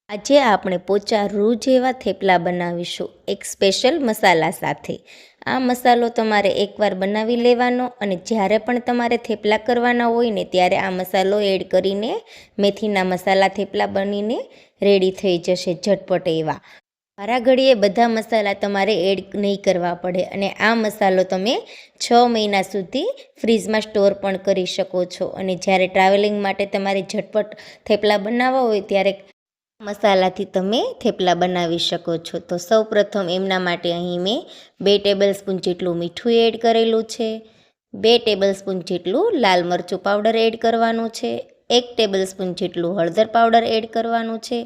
આજે આપણે પોચા રૂ જેવા થેપલા બનાવીશું એક સ્પેશિયલ મસાલા સાથે. આ મસાલો તમારે એકવાર બનાવી લેવાનો અને જ્યારે પણ તમારે થેપલા કરવાના હોય ને ત્યારે આ મસાલો એડ કરીને મેથીના મસાલા થેપલા બનીને રેડી થઈ જશે ઝટપટ એવા. મારા ઘડીએ બધા મસાલા તમારે એડ નહીં કરવા પડે અને આ મસાલો તમે 6 મહિના સુધી ફ્રીજમાં સ્ટોર પણ કરી શકો છો. અને જ્યારે ટ્રાવેલિંગ માટે તમારે ઝટપટ થેપલા બનાવવા હોય ત્યારે મસાલાથી તમે થેપલા બનાવી શકો છો. તો સૌપ્રથમ એમના માટે અહીં મેં 2 ટેબલસ્પૂન જેટલું મીઠું એડ કરેલું છે, 2 ટેબલસ્પૂન જેટલું લાલ મરચું પાવડર એડ કરવાનું છે, 1 ટેબલસ્પૂન જેટલું હળદર પાવડર એડ કરવાનું છે,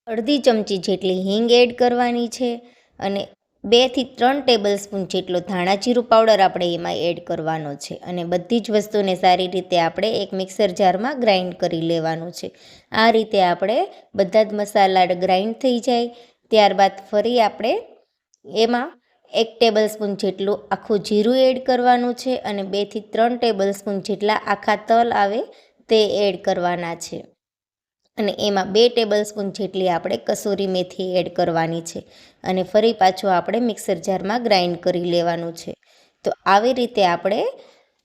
અડધી ચમચી જેટલી હિંગ એડ કરવાની છે અને 2 થી 3 ટેબલસ્પૂન જેટલો ધાણા જીરું પાવડર આપણે એમાં એડ કરવાનો છે. અને બધી જ વસ્તુને સારી રીતે આપણે એક મિક્સર જારમાં ગ્રાઇન્ડ કરી લેવાનું છે. આ રીતે આપણે બધા જ મસાલા ગ્રાઇન્ડ થઈ જાય ત્યારબાદ ફરી આપણે એમાં 1 ટેબલસ્પૂન જેટલું આખું જીરું એડ કરવાનું છે અને 2 થી 3 ટેબલસ્પૂન જેટલા આખા તલ આવે તે એડ કરવાના છે. અને એમાં 2 ટેબલસ્પૂન જેટલી આપણે કસૂરી મેથી એડ કરવાની છે અને ફરી પાછું આપણે મિક્સર જારમાં ગ્રાઇન્ડ કરી લેવાનું છે. તો આવી રીતે આપણે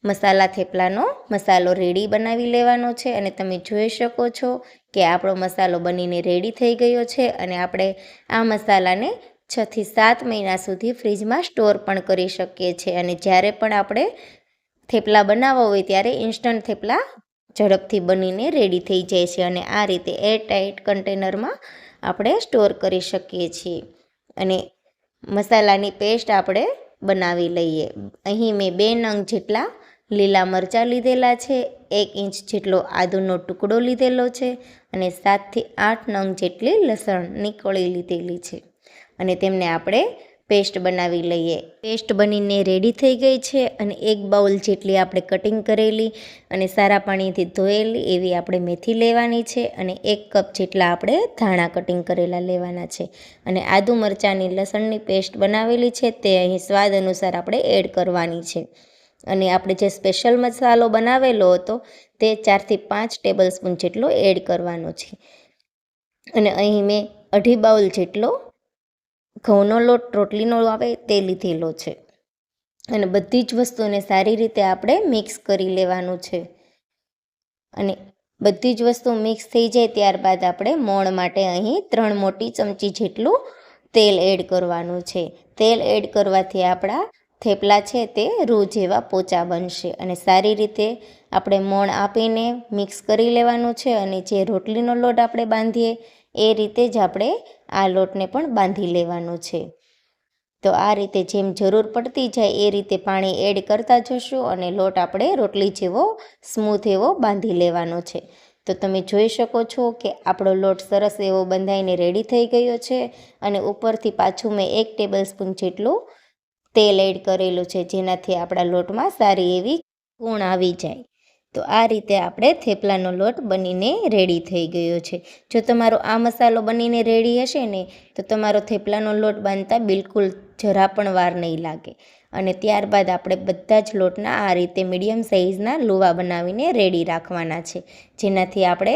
મસાલા થેપલાનો મસાલો રેડી બનાવી લેવાનો છે. અને તમે જોઈ શકો છો કે આપણો મસાલો બનીને રેડી થઈ ગયો છે અને આપણે આ મસાલાને 6 થી 7 મહિના સુધી ફ્રીજમાં સ્ટોર પણ કરી શકીએ છીએ. અને જ્યારે પણ આપણે થેપલા બનાવવા હોય ત્યારે ઇન્સ્ટન્ટ થેપલા ઝડપથી બનીને રેડી થઈ જાય છે અને આ રીતે એરટાઇટ કન્ટેનરમાં આપણે સ્ટોર કરી શકીએ છીએ. અને મસાલાની પેસ્ટ આપણે બનાવી લઈએ. અહીં મેં 2 નંગ જેટલા લીલા મરચાં લીધેલા છે, 1 ઇંચ જેટલો આદુનો ટુકડો લીધેલો છે અને 7 થી 8 નંગ જેટલી લસણની કળી લીધેલી છે અને તેમને આપણે પેસ્ટ બનાવી લઈએ. પેસ્ટ બનીને રેડી થઈ ગઈ છે અને 1 બાઉલ જેટલી આપણે કટિંગ કરેલી અને સારા પાણીથી ધોયેલી એવી આપણે મેથી લેવાની છે અને 1 કપ જેટલા આપણે ધાણા કટિંગ કરેલા લેવાના છે. અને આદુ મરચાંની લસણની પેસ્ટ બનાવેલી છે તે અહીં સ્વાદ અનુસાર આપણે એડ કરવાની છે. અને આપણે જે સ્પેશિયલ મસાલો બનાવેલો હતો તે 4 થી 5 ટેબલસ્પૂન જેટલો એડ કરવાનો છે. અને અહીં મેં 2.5 બાઉલ જેટલો ઘઉંનો લોટ રોટલીનો આવે તે લીધેલો છે. અને બધી જ વસ્તુને સારી રીતે આપણે મિક્સ કરી લેવાનું છે. અને બધી જ વસ્તુ મિક્સ થઈ જાય ત્યારબાદ આપણે મોણ માટે અહીં 3 મોટી ચમચી જેટલું તેલ એડ કરવાનું છે. તેલ એડ કરવાથી આપણા થેપલા છે તે રૂ જેવા પોચા બનશે. અને સારી રીતે આપણે મોણ આપીને મિક્સ કરી લેવાનું છે. અને જે રોટલીનો લોટ આપણે બાંધીએ એ રીતે જ આપણે આ લોટને પણ બાંધી લેવાનું છે. તો આ રીતે જેમ જરૂર પડતી જાય એ રીતે પાણી એડ કરતા જશું અને લોટ આપણે રોટલી જેવો સ્મૂથ એવો બાંધી લેવાનો છે. તો તમે જોઈ શકો છો કે આપણો લોટ સરસ એવો બંધાઈને રેડી થઈ ગયો છે. અને ઉપરથી પાછું મેં 1 ટેબલસ્પૂન જેટલું તેલ એડ કરેલું છે જેનાથી આપણા લોટમાં સારી એવી કૂણ આવી જાય. તો આ રીતે આપણે થેપલાનો લોટ બનીને રેડી થઈ ગયો છે. જો તમારો આ મસાલો બનીને રેડી હશે ને તો તમારો થેપલાનો લોટ બાંધતા બિલકુલ જરા પણ વાર નહીં લાગે. અને ત્યારબાદ આપણે બધા જ લોટના આ રીતે મીડિયમ સાઇઝના લુવા બનાવીને રેડી રાખવાના છે જેનાથી આપણે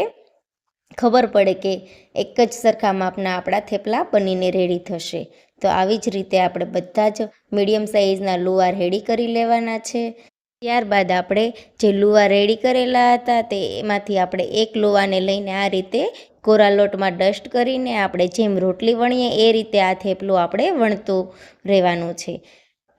ખબર પડે કે એક જ સરખા માપના આપણા થેપલા બનીને રેડી થશે. તો આવી જ રીતે આપણે બધા જ મીડિયમ સાઇઝના લુવા રેડી કરી લેવાના છે. ત્યારબાદ આપણે જે લુવા રેડી કરેલા હતા તે એમાંથી આપણે એક લુવાને લઈને આ રીતે કોરા લોટમાં ડસ્ટ કરીને આપણે જેમ રોટલી વણીએ એ રીતે આ થેપલું આપણે વણતું રહેવાનું છે.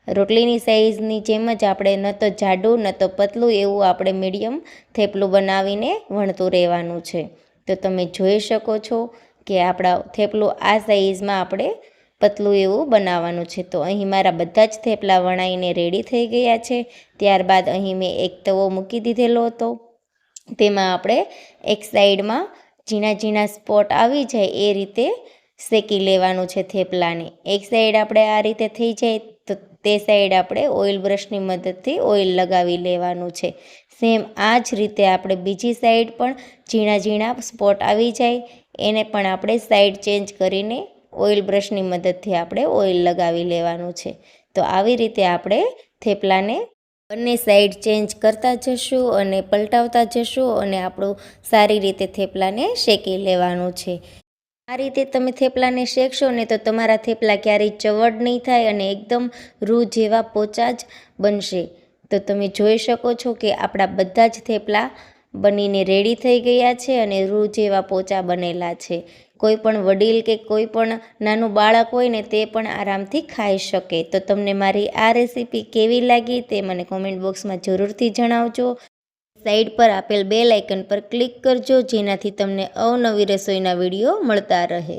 રોટલીની સાઇઝની જેમ જ આપણે ન તો જાડું ન તો પતલું એવું આપણે મીડિયમ થેપલું બનાવીને વણતું રહેવાનું છે. તો તમે જોઈ શકો છો કે આપણા થેપલું આ સાઇઝમાં આપણે પતલું એવું બનાવવાનું છે. તો અહીં મારા બધા જ થેપલા વણાઈને રેડી થઈ ગયા છે. ત્યારબાદ અહીં મેં એક તવો મૂકી દીધેલો હતો. તેમાં આપણે એક સાઈડમાં ઝીણા ઝીણા સ્પોટ આવી જાય એ રીતે શેકી લેવાનું છે થેપલાને. એક સાઈડ આપણે આ રીતે થઈ જાય તો તે સાઈડ આપણે ઓઇલ બ્રશની મદદથી ઓઇલ લગાવી લેવાનું છે. સેમ આ જ રીતે આપણે બીજી સાઈડ પણ ઝીણા ઝીણા સ્પોટ આવી જાય એને પણ આપણે સાઈડ ચેન્જ કરીને ઓઇલ બ્રશની મદદથી આપણે ઓઇલ લગાવી લેવાનું છે. તો આવી રીતે આપણે થેપલાને બંને સાઈડ ચેન્જ કરતા જશું અને પલટાવતા જશું અને આપણું સારી રીતે થેપલાને શેકી લેવાનું છે. આ રીતે તમે થેપલાને શેકશો ને તો તમારા થેપલા ક્યારેય ચવડ નહીં થાય અને એકદમ રૂ જેવા પોચા જ બનશે. તો તમે જોઈ શકો છો કે આપણા બધા જ થેપલા બનીને રેડી થઈ ગયા છે અને રૂ જેવા પોચા બનેલા છે. કોઈ પણ વડીલ કે કોઈ પણ નાનું બાળક હોય ને તે પણ આરામથી ખાઈ શકે. તો તમને મારી આ રેસીપી કેવી લાગી તે મને કોમેન્ટ બોક્સમાં જરૂરથી જણાવજો. સાઈડ પર આપેલ બેલ આઇકન પર ક્લિક કરજો જેનાથી તમને અવનવી રસોઈના વિડીયો મળતા રહે.